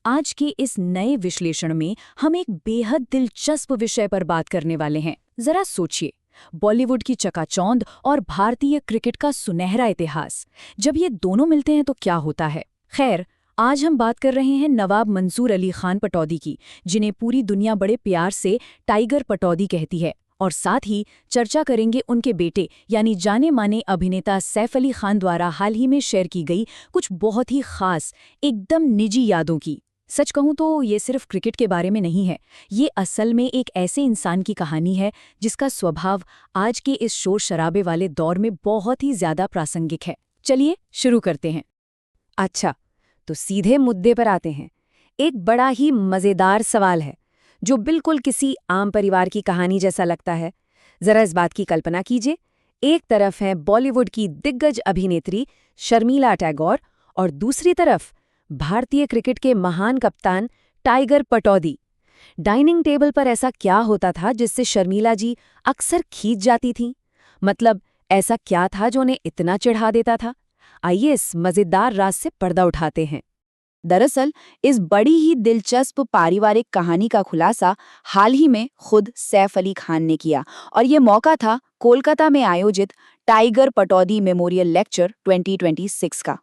आज के इस नए विश्लेषण में हम एक बेहद दिलचस्प विषय पर बात करने वाले हैं। जरा सोचिए, बॉलीवुड की चकाचौंध और भारतीय क्रिकेट का सुनहरा इतिहास, जब ये दोनों मिलते हैं तो क्या होता है। खैर, आज हम बात कर रहे हैं नवाब मंसूर अली खान पटौदी की, जिन्हें पूरी दुनिया बड़े प्यार से टाइगर पटौदी कहती है। और साथ ही चर्चा करेंगे उनके बेटे यानी जाने माने अभिनेता सैफ अली खान द्वारा हाल ही में शेयर की गई कुछ बहुत ही खास, एकदम निजी यादों की। सच कहूं तो ये सिर्फ क्रिकेट के बारे में नहीं है, ये असल में एक ऐसे इंसान की कहानी है जिसका स्वभाव आज के इस शोर शराबे वाले दौर में बहुत ही ज्यादा प्रासंगिक है। चलिए शुरू करते हैं। अच्छा, तो सीधे मुद्दे पर आते हैं। एक बड़ा ही मज़ेदार सवाल है जो बिल्कुल किसी आम परिवार की कहानी जैसा लगता है। जरा इस बात की कल्पना कीजिए, एक तरफ है बॉलीवुड की दिग्गज अभिनेत्री शर्मिला टैगोर और दूसरी तरफ भारतीय क्रिकेट के महान कप्तान टाइगर पटौदी। डाइनिंग टेबल पर ऐसा क्या होता था जिससे शर्मिला जी अक्सर खींच जाती थीं? मतलब ऐसा क्या था जो उन्हें इतना चिढ़ा देता था? आइए इस मज़ेदार राज से पर्दा उठाते हैं। दरअसल इस बड़ी ही दिलचस्प पारिवारिक कहानी का खुलासा हाल ही में खुद सैफ अली खान ने किया, और ये मौका था कोलकाता में आयोजित टाइगर पटौदी मेमोरियल लेक्चर 2026 का।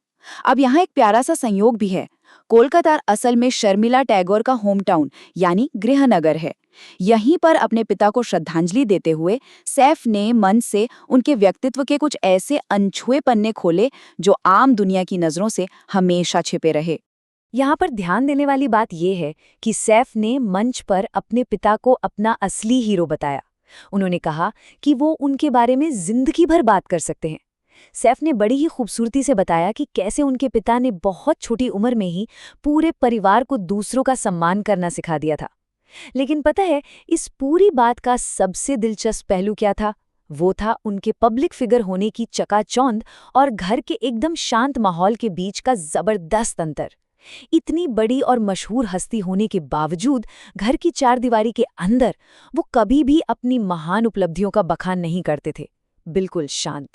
अब यहाँ एक प्यारा सा संयोग भी है। कोलकाता असल में शर्मिला टैगोर का होम टाउन यानी गृहनगर है। यहीं पर अपने पिता को श्रद्धांजलि देते हुए सैफ ने मन से उनके व्यक्तित्व के कुछ ऐसे अनछुए पन्ने खोले जो आम दुनिया की नजरों से हमेशा छिपे रहे। यहाँ पर ध्यान देने वाली बात यह है कि सैफ ने मंच पर अपने पिता को अपना असली हीरो बताया। उन्होंने कहा कि वो उनके बारे में जिंदगी भर बात कर सकते हैं। सैफ ने बड़ी ही खूबसूरती से बताया कि कैसे उनके पिता ने बहुत छोटी उम्र में ही पूरे परिवार को दूसरों का सम्मान करना सिखा दिया था। लेकिन पता है, इस पूरी बात का सबसे दिलचस्प पहलू क्या था? वो था उनके पब्लिक फिगर होने की चकाचौंध और घर के एकदम शांत माहौल के बीच का जबरदस्त अंतर। इतनी बड़ी और मशहूर हस्ती होने के बावजूद घर की चारदीवारी के अंदर वो कभी भी अपनी महान उपलब्धियों का बखान नहीं करते थे, बिल्कुल शांत।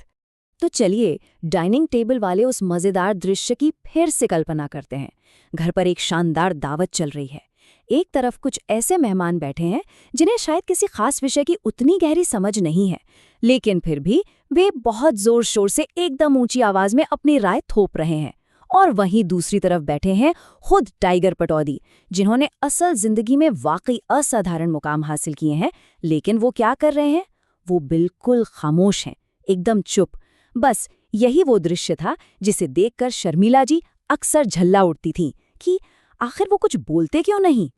तो चलिए डाइनिंग टेबल वाले उस मज़ेदार दृश्य की फिर से कल्पना करते हैं। घर पर एक शानदार दावत चल रही है। एक तरफ कुछ ऐसे मेहमान बैठे हैं जिन्हें शायद किसी खास विषय की उतनी गहरी समझ नहीं है, लेकिन फिर भी वे बहुत जोर शोर से एकदम ऊंची आवाज में अपनी राय थोप रहे हैं। और वहीं दूसरी तरफ बैठे हैं खुद टाइगर पटौदी, जिन्होंने असल जिंदगी में वाकई असाधारण मुकाम हासिल किए हैं। लेकिन वो क्या कर रहे हैं? वो बिल्कुल खामोश हैं, एकदम चुप। बस यही वो दृश्य था जिसे देखकर शर्मिला जी अक्सर झल्ला उठती थीं कि आखिर वो कुछ बोलते क्यों नहीं।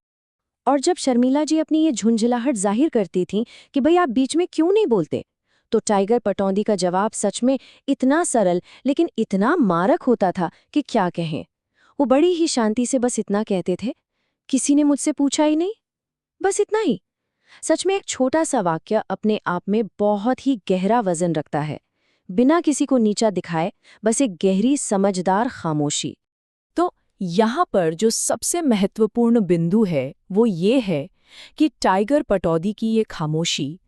और जब शर्मिला जी अपनी ये झुंझलाहट जाहिर करती थीं कि भाई आप बीच में क्यों नहीं बोलते, तो टाइगर पटौदी का जवाब सच में इतना सरल लेकिन इतना मारक होता था कि क्या कहें। वो बड़ी ही शांति से बस इतना कहते थे, किसी ने मुझसे पूछा ही नहीं, बस इतना ही। सच में एक छोटा सा वाक्य अपने आप में बहुत ही गहरा वजन रखता है, बिना किसी को नीचा दिखाए, बस एक गहरी समझदार खामोशी। तो यहाँ पर जो सबसे महत्वपूर्ण बिंदु है वो ये है कि टाइगर पटौदी की ये खामोशी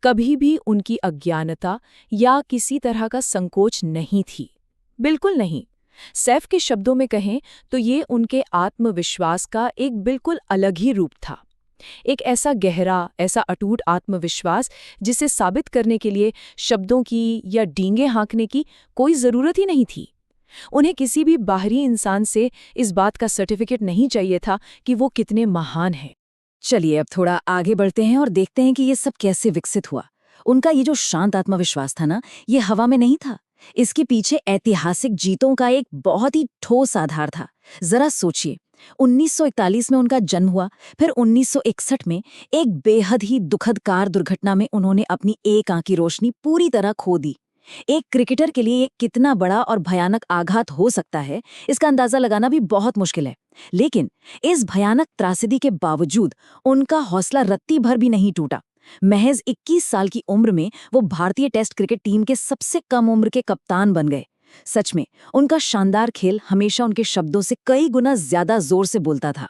कभी भी उनकी अज्ञानता या किसी तरह का संकोच नहीं थी, बिल्कुल नहीं। सैफ के शब्दों में कहें तो ये उनके आत्मविश्वास का एक बिल्कुल अलग ही रूप था। एक ऐसा गहरा, ऐसा अटूट आत्मविश्वास जिसे साबित करने के लिए शब्दों की या डींगे हाँकने की कोई ज़रूरत ही नहीं थी। उन्हें किसी भी बाहरी इंसान से इस बात का सर्टिफिकेट नहीं चाहिए था कि वो कितने महान हैं। चलिए अब थोड़ा आगे बढ़ते हैं और देखते हैं कि ये सब कैसे विकसित हुआ। उनका ये जो शांत आत्मविश्वास था ना, ये हवा में नहीं था। इसके पीछे ऐतिहासिक जीतों का एक बहुत ही ठोस आधार था। जरा सोचिए, 1941 में उनका जन्म हुआ, फिर 1961 में एक बेहद ही दुखद कार दुर्घटना में उन्होंने अपनी एक आंख की रोशनी पूरी तरह खो दी। एक क्रिकेटर के लिए ये कितना बड़ा और भयानक आघात हो सकता है, इसका अंदाजा लगाना भी बहुत मुश्किल है। लेकिन इस भयानक त्रासदी के बावजूद उनका हौसला रत्ती भर भी नहीं टूटा। महज 21 साल की उम्र में वो भारतीय टेस्ट क्रिकेट टीम के सबसे कम उम्र के कप्तान बन गए। सच में उनका शानदार खेल हमेशा उनके शब्दों से कई गुना ज्यादा जोर से बोलता था।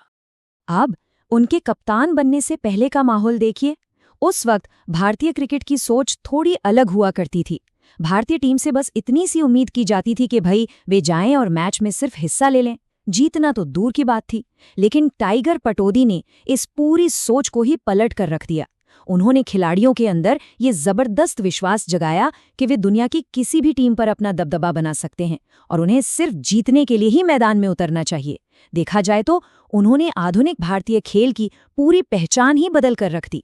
अब उनके कप्तान बनने से पहले का माहौल देखिए। उस वक्त भारतीय क्रिकेट की सोच थोड़ी अलग हुआ करती थी। भारतीय टीम से बस इतनी सी उम्मीद की जाती थी कि भाई वे जाएं और मैच में सिर्फ हिस्सा ले लें। जीतना तो दूर की बात थी, लेकिन टाइगर पटौदी ने इस पूरी सोच को ही पलट कर रख दिया। उन्होंने खिलाड़ियों के अंदर ये जबरदस्त विश्वास जगाया कि वे दुनिया की किसी भी टीम पर अपना दबदबा बना सकते हैं और उन्हें सिर्फ जीतने के लिए ही मैदान में उतरना चाहिए। देखा जाए तो उन्होंने आधुनिक भारतीय खेल की पूरी पहचान ही बदल कर रख दी।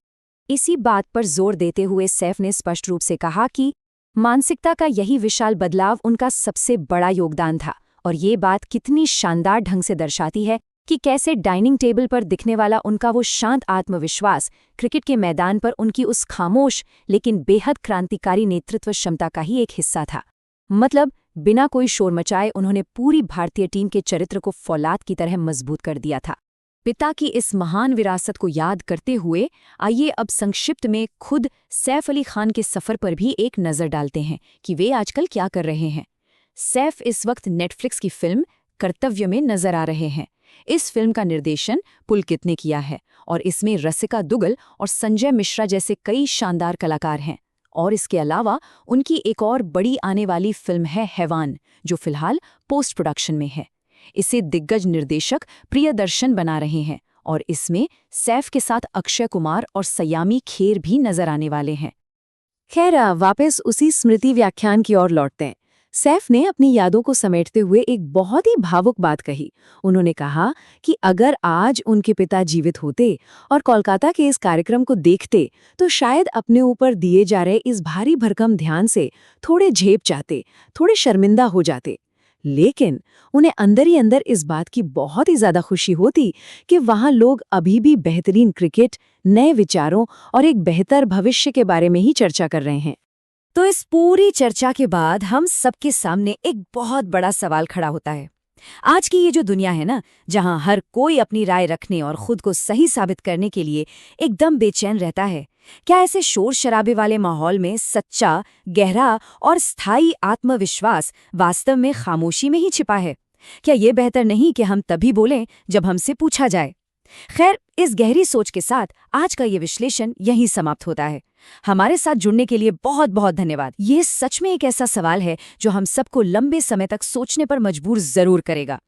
इसी बात पर जोर देते हुए सैफ ने स्पष्ट रूप से कहा कि मानसिकता का यही विशाल बदलाव उनका सबसे बड़ा योगदान था, और ये बात कितनी शानदार ढंग से दर्शाती है कि कैसे डाइनिंग टेबल पर दिखने वाला उनका वो शांत आत्मविश्वास क्रिकेट के मैदान पर उनकी उस खामोश लेकिन बेहद क्रांतिकारी नेतृत्व क्षमता का ही एक हिस्सा था। मतलब बिना कोई शोर मचाए उन्होंने पूरी भारतीय टीम के चरित्र को फौलाद की तरह मजबूत कर दिया था। पिता की इस महान विरासत को याद करते हुए आइए अब संक्षिप्त में खुद सैफ अली खान के सफ़र पर भी एक नज़र डालते हैं कि वे आजकल क्या कर रहे हैं। सैफ इस वक्त नेटफ्लिक्स की फिल्म कर्तव्य में नजर आ रहे हैं। इस फिल्म का निर्देशन पुलकित ने किया है और इसमें रसिका दुगल और संजय मिश्रा जैसे कई शानदार कलाकार हैं। और इसके अलावा उनकी एक और बड़ी आने वाली फिल्म है हैवान, जो फिलहाल पोस्ट प्रोडक्शन में है। इसे दिग्गज निर्देशक प्रियदर्शन बना रहे हैं और इसमें सैफ के साथ अक्षय कुमार और सयामी खेर भी नजर आने वाले हैं। खैर, वापस उसी स्मृति व्याख्यान की ओर लौटते हैं। सैफ ने अपनी यादों को समेटते हुए एक बहुत ही भावुक बात कही। उन्होंने कहा कि अगर आज उनके पिता जीवित होते और कोलकाता के इस कार्यक्रम को देखते तो शायद अपने ऊपर दिए जा रहे इस भारी भरकम ध्यान से थोड़े झेप जाते, थोड़े शर्मिंदा हो जाते। लेकिन उन्हें अंदर ही अंदर इस बात की बहुत ही ज्यादा खुशी होती कि वहां लोग अभी भी बेहतरीन क्रिकेट, नए विचारों और एक बेहतर भविष्य के बारे में ही चर्चा कर रहे हैं। तो इस पूरी चर्चा के बाद हम सबके सामने एक बहुत बड़ा सवाल खड़ा होता है। आज की ये जो दुनिया है ना, जहां हर कोई अपनी राय रखने और खुद को सही साबित करने के लिए एकदम बेचैन रहता है, क्या ऐसे शोर शराबे वाले माहौल में सच्चा, गहरा और स्थायी आत्मविश्वास वास्तव में खामोशी में ही छिपा है? क्या ये बेहतर नहीं कि हम तभी बोलें जब हमसे पूछा जाए? खैर, इस गहरी सोच के साथ आज का ये विश्लेषण यहीं समाप्त होता है। हमारे साथ जुड़ने के लिए बहुत बहुत धन्यवाद। ये सच में एक ऐसा सवाल है जो हम सबको लंबे समय तक सोचने पर मजबूर जरूर करेगा।